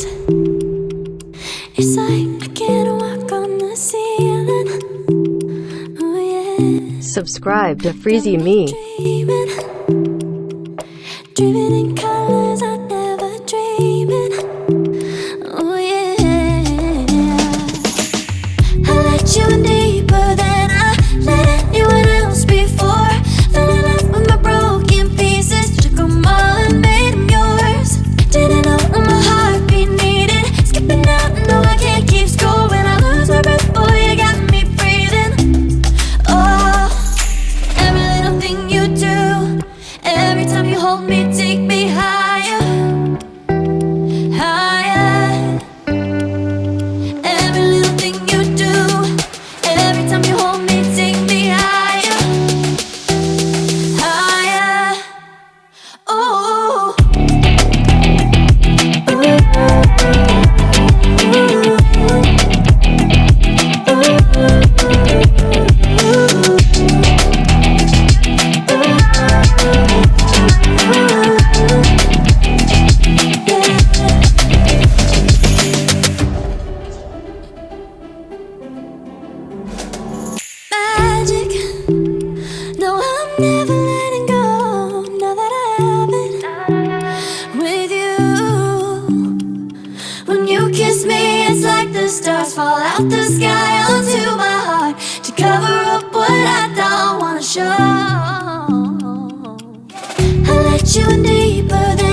eyes. It's like I can't walk on the ceiling. Oh yeah. Subscribe to FreeziMee. Dreaming in colors I never dreamed. Oh yeah. I let you in deeper than I let anyone else before. Fell in love with my broken pieces, took them all and made them yours. Didn't know what my heartbeat needed. Skipping out, no I can't keep score. When I lose my breath, boy, you got me breathing. Oh, every little thing you do, every time you hold me, take me higher, higher. Every little thing you do, every time you hold me, take me higher, higher. Oh, magic. No, I'm never letting go. Now that I have it with you. When you kiss me, it's like the stars fall out the sky onto my heart to cover up what I don't wanna show. I let you in deeper than